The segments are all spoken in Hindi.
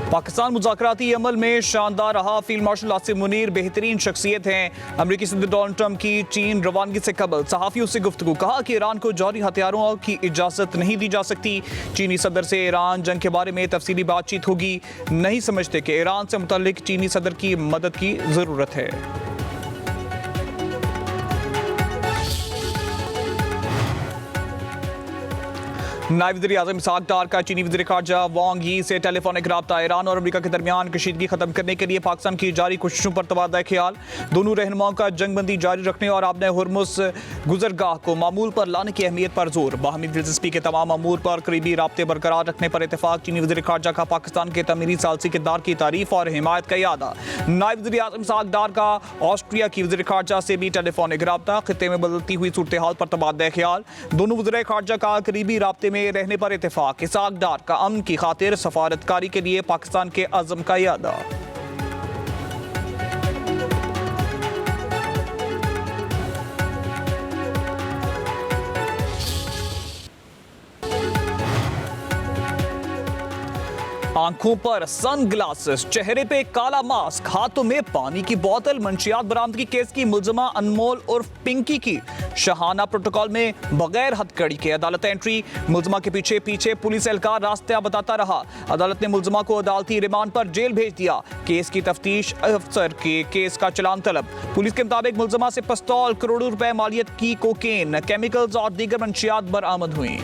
पाकिस्तान मुज़ाकराती अमल में शानदार रहा। फील्ड मार्शल आसिम मुनीर बेहतरीन शख्सियत हैं। अमरीकी सदर डोनाल्ड ट्रंप की चीन रवानगी से कबल सहाफ़ियों से गुफ्तगू, कहा कि ईरान को जौहरी हथियारों की इजाज़त नहीं दी जा सकती। चीनी सदर से ईरान जंग के बारे में तफसीली बातचीत होगी। नहीं समझते कि ईरान से मुतल्लिक चीनी सदर की मदद की ज़रूरत है। नायब वज़ीर-ए-आज़म इसहाक डार का चीनी वज़ीर ख़ारजा वांग यी से टेलीफोनिक रब्ता। ईरान और अमेरिका के दरमियान कशीदगी खत्म करने के लिए पाकिस्तान की जारी कोशिशों पर तबादला ख्याल। दोनों रहनुमाओं का जंगबंदी जारी रखने और आबने हुर्मुज़ गुजरगाह को मामूल पर लाने की अहमियत पर जोर। बाहमी दिलचस्पी के तमाम अमूर पर करीबी राब्ते बरकरार रखने पर इतफाक। चीनी वज़ीर ख़ारजा का पाकिस्तान के तमीरी सालसी किरदार की तारीफ और हिमायत का इयादा। नायब वज़ीर-ए-आज़म इसहाक डार का ऑस्ट्रिया की वज़ीर ख़ारजा से भी टेलीफोनिक रब्ता। खित्ते में बदलती हुई सूरत हाल पर तबादला ख्याल। दोनों वज़ीर ख़ारजा का करीबी राब्ते में रहने पर इत्तेफाक। इसहाक डार का अमन की खातिर सफारतकारी के लिए पाकिस्तान के अज़्म का इयादा। आंखों पर सनग्लासेस, चेहरे पे काला मास्क, हाथों में पानी की बोतल। मंशियात बरामदगी केस की मुलजमा अनमोल उर्फ पिंकी की शाहाना प्रोटोकॉल में बगैर हथकड़ी के अदालत एंट्री। मुलजमा के पीछे पीछे पुलिस एहलकार रास्ता बताता रहा। अदालत ने मुलजमा को अदालती रिमांड पर जेल भेज दिया। केस की तफ्तीश अफसर के केस का चलान तलब। पुलिस के मुताबिक मुलजमा से पिस्तौल, करोड़ों रुपए मालियत की कोकेन, केमिकल्स और दीगर मंशियात बरामद हुई।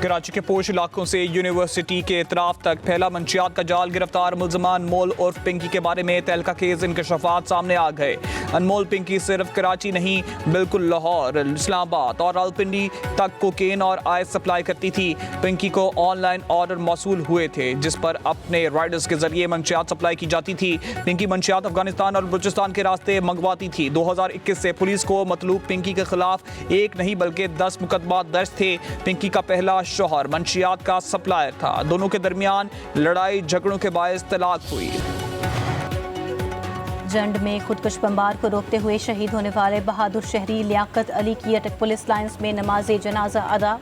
कराची के पोश इलाकों से यूनिवर्सिटी के इतराफ तक फैला मंशियात का जाल। गिरफ्तार मुलजमा अनमोल उर्फ पिंकी के बारे में तहलका खेज इंकशाफात सामने आ गए। अनमोल पिंकी सिर्फ कराची नहीं बिल्कुल लाहौर, इस्लामाबाद और रावलपिंडी तक कोकेन और आइस सप्लाई करती थी। पिंकी को ऑनलाइन ऑर्डर मौसूल हुए थे जिस पर अपने राइडर्स के जरिए मंशियात सप्लाई की जाती थी। पिंकी मंशियात अफगानिस्तान और बलूचिस्तान के रास्ते मंगवाती थी। 2021 से पुलिस को मतलूब पिंकी के खिलाफ एक नहीं बल्कि 10 मुकदमा दर्ज थे। पिंकी का पहला शौहर मंशियात का सप्लायर था। दोनों के दरमियान लड़ाई झगड़ों के बायस तलाक हुई। जंड में खुदकुश बमबार को रोकते हुए शहीद होने वाले बहादुर शहरी लियाकत अली की अटक पुलिस लाइंस में नमाज जनाजा अदा।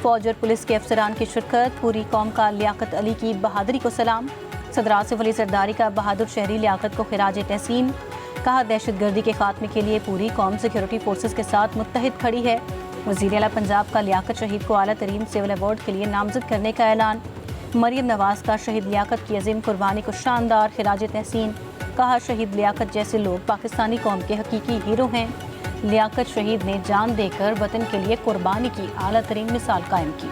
फौज और पुलिस के अफसरान की शिरकत। पूरी कौम का लियाकत अली की बहादुरी को सलाम। सदर आसिफ अली जरदारी का बहादुर शहरी लियाकत को खिराज तहसीन। कहा दहशतगर्दी के खात्मे के लिए पूरी कौम सिक्योरिटी फोर्सेस के साथ मुत्तहिद खड़ी है। वज़ीर आला पंजाब का लियाकत शहीद को आला तरीन सिविल अवार्ड के लिए नामजद करने का ऐलान। मरियम नवाज का शहीद लियाकत की अजीम कुर्बानी को शानदार खिराज तहसीन। कहा शहीद लियाकत जैसे लोग पाकिस्तानी कौम के हकीकी हीरो हैं। लियाकत शहीद ने जान देकर वतन के लिए कुर्बानी की आला तरीन मिसाल कायम की।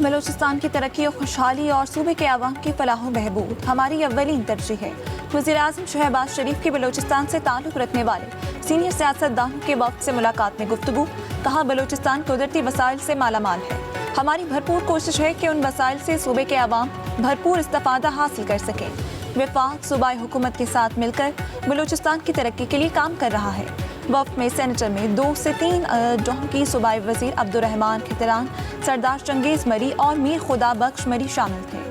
बलूचिस्तान की तरक्की और खुशहाली और सूबे के आवाम की फलाह बहबूद हमारी अव्वलीन तरजीह है। वज़ीर-ए-आज़म शहबाज शरीफ के बलूचिस्तान से ताल्लुक़ रखने वाले सीनियर सियासतदानों के वक्त से मुलाकात में गुफ्तगू। कहा बलूचिस्तान कुदरती वसाइल से मालामाल है। हमारी भरपूर कोशिश है कि उन वसाइल से सूबे के आवाम भरपूर इस्तिफ़ादा हासिल कर सकें। वफाक सूबाई हुकूमत के साथ मिलकर बलूचिस्तान की तरक्की के लिए काम कर रहा है। वफ़द में सेनेटर में 2 से 3 जोन की सूबाई वज़ीर अब्दुर्रहमान खितरान, सरदार चंगेज़ मरी और मीर खुदा बख्श मरी शामिल थे।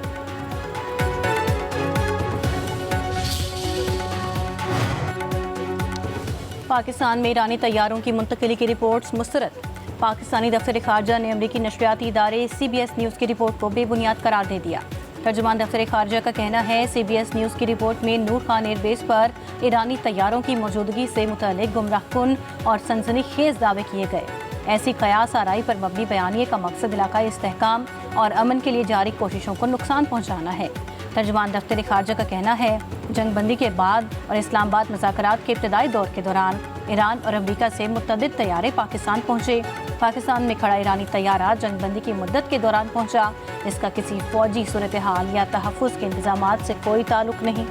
पाकिस्तान में ईरानी तैयारों की मुंतकिली की रिपोर्ट्स मुस्तरद। पाकिस्तानी दफ्तर खारजा ने अमरीकी नशरियाती इदारे CBS न्यूज़ की रिपोर्ट को बेबुनियाद करार दे दिया। तर्जुमान दफ्तर खारजा का कहना है CBS न्यूज़ की रिपोर्ट में नूर खान एयरबेस पर ईरानी तैयारों की मौजूदगी से मुतल्लिक गुमराहकुन और सनसनीखेज दावे किए गए। ऐसी कयास आराई पर मबनी बयानिए का मकसद इलाकाई इस्तेहकाम और अमन के लिए जारी कोशिशों को नुकसान पहुँचाना है। तर्जुमान दफ्तर खारजा का कहना है जंगबंदी के बाद और इस्लामाबाद मुज़ाकरात के इब्तदाई दौर के दौरान ईरान और अमरीका से मुतअद्दिद तैयारे पाकिस्तान पहुँचे। पाकिस्तान में खड़ा ईरानी तैयारा जंगबंदी की मुद्दत के दौरान पहुँचा। इसका किसी फौजी सूरत हाल या तहफ़्फ़ुज़ के इंतजामात से कोई ताल्लुक नहीं।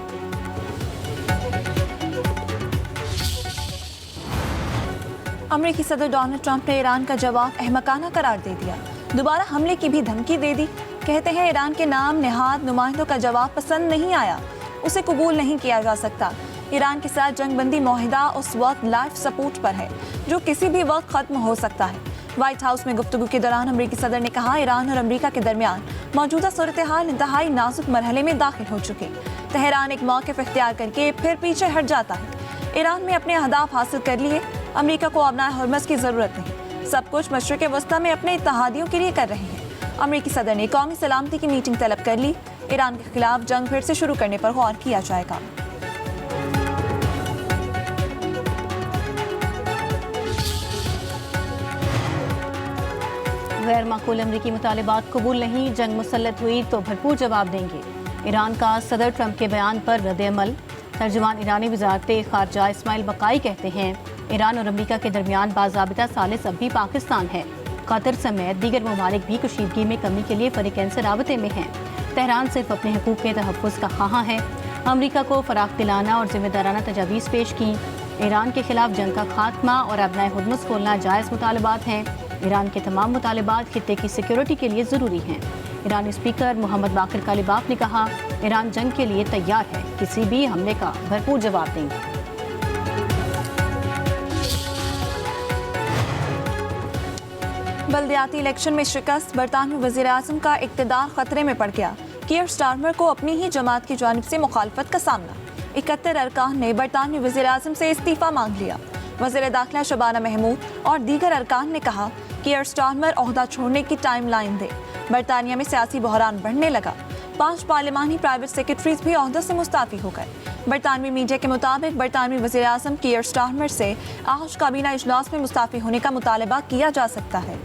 अमरीकी सदर डोनाल्ड ट्रंप ने ईरान का जवाब अहमकाना करार दे दिया। दोबारा हमले की भी धमकी दे दी। कहते हैं ईरान के नाम निहाद नुमाइंदों का जवाब पसंद नहीं आया, उसे कबूल नहीं किया जा सकता। ईरान के साथ जंगबंदी मुआहिदा उस वक्त लाइफ सपोर्ट पर है जो किसी भी वक्त खत्म हो सकता है। व्हाइट हाउस में गुफ्तगू के दौरान अमेरिकी सदर ने कहा, ईरान और अमेरिका के दरमियान मौजूदा सूरत हाल इंतहाई नाजुक मरहले में दाखिल हो चुके। तेहरान एक मौक़िफ़ इख्तियार करके फिर पीछे हट जाता है। ईरान में अपने अहदाफ हासिल कर लिए, अमेरिका को अबनाए हुर्मस की ज़रूरत नहीं। सब कुछ मशरिक़ वस्ता में अपने इत्तेहादियों के लिए कर रहे हैं। अमेरिकी सदर ने कौमी सलामती की मीटिंग तलब कर ली। ईरान के खिलाफ जंग फिर से शुरू करने पर गौर किया जाएगा। गैर माकूल अमरीकी मुतालिबात कबूल नहीं, जंग मुसल्लत हुई तो भरपूर जवाब देंगे। ईरान का सदर ट्रंप के बयान पर रद्द-ए-अमल। तर्जुमान ईरानी वज़ारत ख़ारजा इस्माइल बकाई कहते हैं, ईरान और अमरीका के दरमियान बाज़ाबिता सालिस अब भी पाकिस्तान है। कतर समेत दीगर ममालिक भी कशीदगी में कमी के लिए फ़रीक़ैन राबते में हैं। तेहरान सिर्फ अपने हकूक़ के तहफ़्फ़ुज़ का ख़्वाह है। अमरीका को फ़राख़ दिलाना और ज़िम्मेदाराना तजावीज़ पेश की। ईरान के खिलाफ जंग का खात्मा और अबनाए हुर्मुज़ खोलना जायज़ मुतालबात हैं। ईरान के तमाम मुतालबात खित्ते की सिक्योरिटी के लिए ज़रूरी हैं। ईरानी स्पीकर मोहम्मद बाकिर कालिबाफ ने कहा, ईरान जंग के लिए तैयार है, किसी भी हमले का भरपूर जवाब देंगे। बल्दियाती इलेक्शन में शिकस्त, बरतानवी वज़ीर-ए-आज़म का इक़्तिदार खतरे में पड़ गया। कीयर स्टारमर को अपनी ही जमात की जानिब से मुखालफत का सामना। 71 अरकान ने बरतानवी वज़ीर-ए-आज़म से इस्तीफ़ा मांग लिया। वज़ीर दाखिला शबाना महमूद और दीगर अरकान ने कहा, कीयर स्टारमर ओहदा छोड़ने की टाइम लाइन दे। बरतानिया में सियासी बहरान बढ़ने लगा। 5 पार्लिमानी प्राइवेट सेक्रेटरीज भी ओहदे से मुस्ताफ़ी हो गए। बरतानवी मीडिया के मुताबिक बरतानवी वज़ीर-ए-आज़म कीयर स्टारमर से आज काबीना इजलास में मुस्ताफ़ी होने का मुतालबा किया जा सकता है।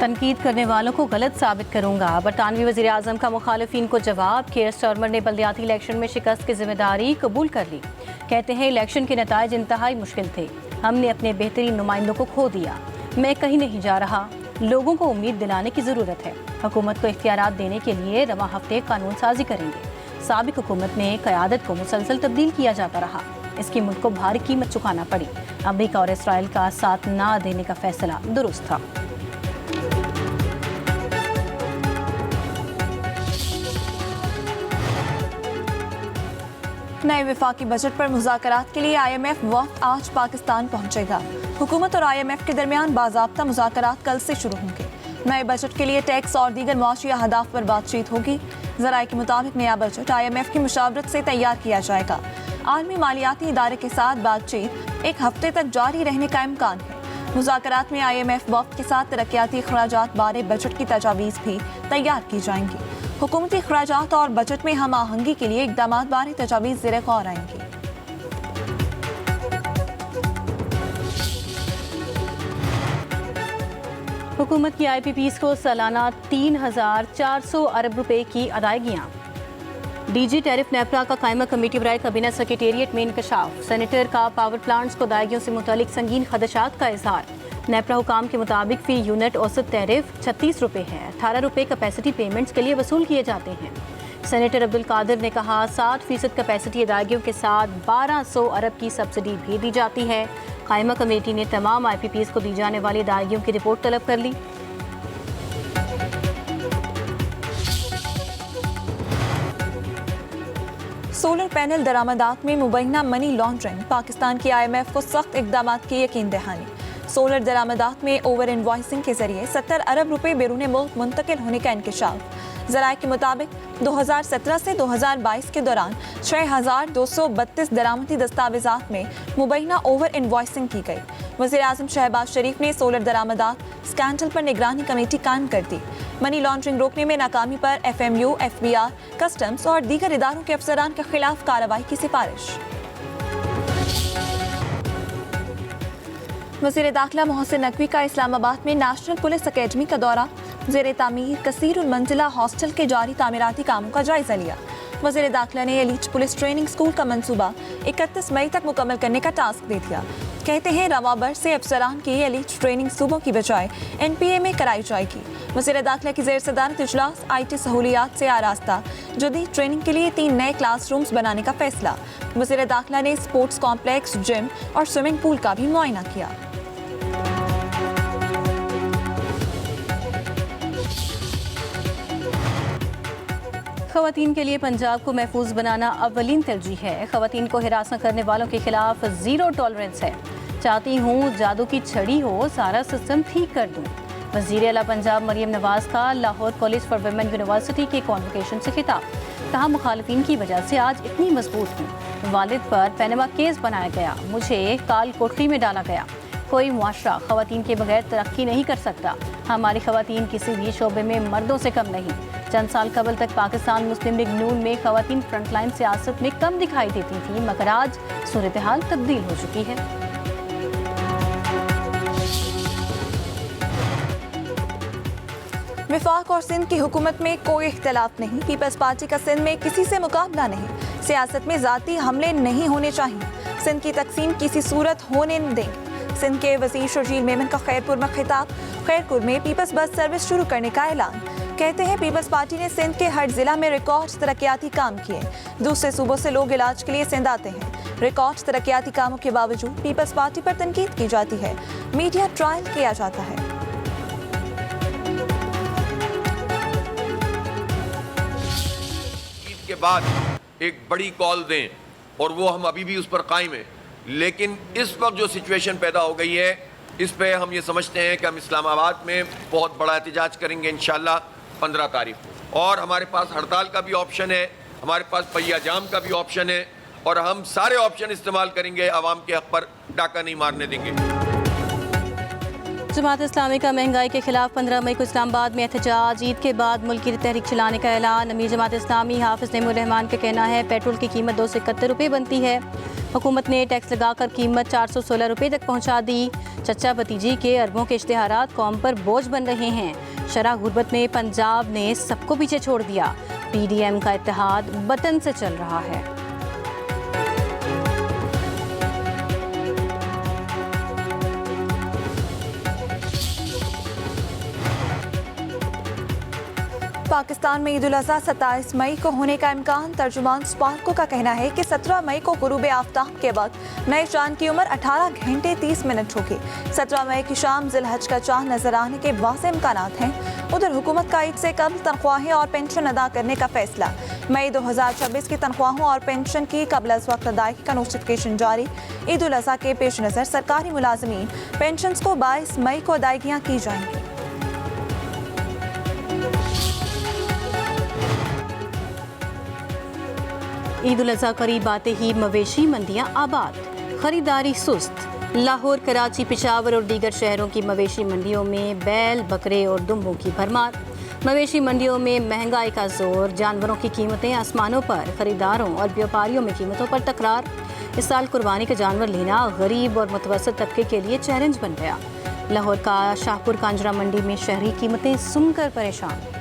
तनकीद करने वालों को गलत साबित करूंगा, बरतानवी वज़ीर आज़म का मुखालिफिन को जवाब। कीयर स्टारमर ने बल्दियाती इलेक्शन में शिकस्त की जिम्मेदारी कबूल कर ली। कहते हैं, इलेक्शन के नताइज इंतहाई मुश्किल थे, हमने अपने बेहतरीन नुमाइंदों को खो दिया। मैं कहीं नहीं जा रहा, लोगों को उम्मीद दिलाने की ज़रूरत है। हुकूमत को इख्तियारात देने के लिए रवा हफ्ते कानून साजी करेंगे। साबिक हुकूमत में क़यादत को मुसलसल तब्दील किया जाता रहा, इसकी मुल्क को भारी कीमत चुकाना पड़ी। अमरीका और इसराइल का साथ ना देने का फैसला दुरुस्त था। नए विफाकी बजट पर मुज़ाकरात के लिए IMF वक्त आज पाकिस्तान पहुंचेगा। हुकूमत और IMF के दरमियान बाज़ाब्ता मुज़ाकरात कल से शुरू होंगे। नए बजट के लिए टैक्स और दीगर मुआशी अहदाफ पर बातचीत होगी। ज़राए के मुताबिक नया बजट IMF की मुशावरत से तैयार किया जाएगा। आलमी मालियाती इदारे के साथ बातचीत एक हफ्ते तक जारी रहने का इम्कान है। मुज़ाकरात में IMF वक्त के साथ तरक्याती अखराजात बारे बजट की तजावीज़ भी तैयार की जाएंगी। हुकूमती अखराजात और बजट में हम आहंगी के लिए इक़दामात बारे तजावीज़ ज़ेरे गौर आएंगी। हुकूमत की IPPs को सालाना 3,400 अरब रुपए की अदायगियाँ। DG टैरिफ नेपरा का कायमा कमेटी बराए काबीना सेक्रेटेरिएट में इंकशाफ। सेनेटर का पावर प्लांट्स को अदायगियों से मुतालिक संगीन खदशात का इजहार। नेपरा हुकाम के मुताबिक फी यूनिट औसत टैरिफ 36 रुपये है। 18 रुपये कैपेसिटी पेमेंट्स के लिए वसूल किए जाते हैं। सेनेटर अब्दुल कादिर ने कहा, 60% कैपेसिटी अदायगियों के साथ 1200 अरब की सब्सिडी भी दी जाती है। कायमा कमेटी ने तमाम IPPs को दी जाने वाली अदायगियों की रिपोर्ट तलब कर ली। सोलर पैनल दरामदात में मुबैना मनी लॉन्ड्रिंग, पाकिस्तान की IMF को सख्त इक़दामात की यकीन दहानी। सोलर दरामदात में ओवर इनवॉइसिंग के जरिए 70 अरब रुपए बैरून मुल्क मुंतकिल होने का इंकशाफ। ज़राए के मुताबिक 2017 से 2022 के दौरान 6,232 दरामदी दस्तावेज़ात में मुबैना ओवर इनवॉइसिंग की गई। वज़ीर-ए-आज़म शहबाज शरीफ ने सोलर दरामदात स्कैंडल पर निगरानी कमेटी कायम कर दी। मनी लॉन्ड्रिंग रोकने में नाकामी पर FMU, FBR, कस्टम्स और दीगर इदारों के अफसरान के खिलाफ कार्रवाई की सिफारिश। वज़ीर दाखिला मोहसिन नकवी का इस्लामाबाद में नेशनल पुलिस अकेडमी का दौरा। ज़ेरे तामीर कसीरुल मंजिला हॉस्टल के जारी तामीराती कामों का जायजा लिया। वज़ीर दाखिला ने एलीट पुलिस ट्रेनिंग स्कूल का मंसूबा 31 मई तक मुकम्मल करने का टास्क दे दिया। कहते हैं, रवा बर्ष से अफसरान की एलीट ट्रेनिंग सूबों की बजाय NPA में कराई जाएगी। वज़ीर दाखिला की ज़ेर सदारत इजलास IT सहूलियात से आरास्ता जदीद ट्रेनिंग के लिए 3 नए क्लासरूम्स बनाने का फैसला। वज़ीर दाखिला ने स्पोर्ट्स कॉम्प्लेक्स, जिम और स्विमिंग पूल का भी मुआयना किया। खवातीन के लिए पंजाब को महफूज बनाना अव्वलीन तरजीह है। खवातीन को हिरासत करने वालों के खिलाफ जीरो टॉलरेंस है। चाहती हूँ जादू की छड़ी हो, सारा सिस्टम ठीक कर दूँ। वज़ीर आला पंजाब मरियम नवाज का Lahore college for women university के कॉन्वोकेशन से खिताब। कहा, मुखालिफिन की वजह से आज इतनी मजबूत हूँ। वालिद पर पैनमा केस बनाया गया, मुझे काल कोठरी में डाला गया। कोई मुआशरा खवातीन के बगैर तरक्की नहीं कर सकता। हमारी खवातीन किसी भी शोबे में मर्दों से कम नहीं। चंद साल कबल तक पाकिस्तान मुस्लिम लीग नून में खवातीन फ्रंटलाइन सियासत में कम दिखाई देती थी, मगर आज सूरत हाल तब्दील हो चुकी है। वफाक और सिंध की हुकूमत में कोई इख्तलाफ नहीं। पीपल्स पार्टी का सिंध में किसी से मुकाबला नहीं। सियासत में जाती हमले नहीं होने चाहिए। सिंध की तकसीम किसी सूरत होने न दें। सिंध के वज़ीर शर्जील मेमन का खैरपुर में खिताब। खैरपुर में पीपल्स बस सर्विस शुरू करने का ऐलान। कहते हैं, पीपल्स पार्टी ने सिंध के हर जिला में रिकॉर्ड तरक्याती काम किए। दूसरे सूबों से लोग इलाज के लिए सिंध आते हैं। रिकॉर्ड तरक्याती कामों के बावजूद पीपल्स पार्टी पर तनकीद की जाती है। मीडिया ट्रायल किया जाता है। के बाद एक बड़ी कॉल दें और वो हम अभी भी उस पर कायम हैं। लेकिन इस वक्त जो सिचुएशन पैदा हो गई है, इस पे हम ये समझते हैं कि हम इस्लामाबाद में बहुत बड़ा एहतजाज करेंगे इंशाल्लाह 15 तारीख को। और हमारे पास हड़ताल का भी ऑप्शन है, हमारे पास पहिया जाम का भी ऑप्शन है, और हम सारे ऑप्शन इस्तेमाल करेंगे। आवाम के हक पर डाका नहीं मारने देंगे। जमात इस्लामी का महंगाई के खिलाफ 15 मई को इस्लामाबाद में एहतजाज। ईद के बाद मुल्की तहरीक चलाने का ऐलान। अमीर जमात इस्लामी हाफिज नईमुर रहमान का कहना है, पेट्रोल की कीमत 2 से 71 रुपये बनती है। हुकूमत ने टैक्स लगाकर कीमत 416 रुपये तक पहुँचा दी। चचा भतीजी के अरबों के इश्तिहारात कौम पर बोझ बन रहे हैं। शरह गुर्बत में पंजाब ने सबको पीछे छोड़ दिया। PDM का इत्तेहाद बटन से चल रहा है। पाकिस्तान में ईद उल अज़हा 27 मई को होने का इम्कान। तर्जुमान स्पार्को का कहना है कि 17 मई को गुरूब आफ्ताब के वक्त नए चांद की उम्र 18 घंटे 30 मिनट होगी। 17 मई की शाम ज़िलहज का चांद नजर आने के वाज़ेह इम्कानात हैं। उधर हुकूमत का ईद से कबल तनख्वाहें और पेंशन अदा करने का फैसला। मई 2026 की तनख्वाहों और पेंशन की कबल अज़ वक्त अदायगी का नोटिफिकेशन जारी। ईद उल अज़हा के पेश नज़र सरकारी मुलाजमीन पेंशन को 22 मई को अदायगियाँ की जाएंगी। ईद उल अज़हा करीब आते ही मवेशी मंडियां आबाद, खरीदारी सुस्त। लाहौर, कराची, पेशावर और दीगर शहरों की मवेशी मंडियों में बैल, बकरे और दुम्बों की भरमार। मवेशी मंडियों में महंगाई का जोर, जानवरों की कीमतें आसमानों पर। खरीदारों और व्यापारियों में कीमतों पर तकरार। इस साल कुर्बानी के जानवर लेना गरीब और मुतवसत तबके के लिए चैलेंज बन गया। लाहौर का शाहपुर कांजरा मंडी में शहरी कीमतें सुनकर परेशान।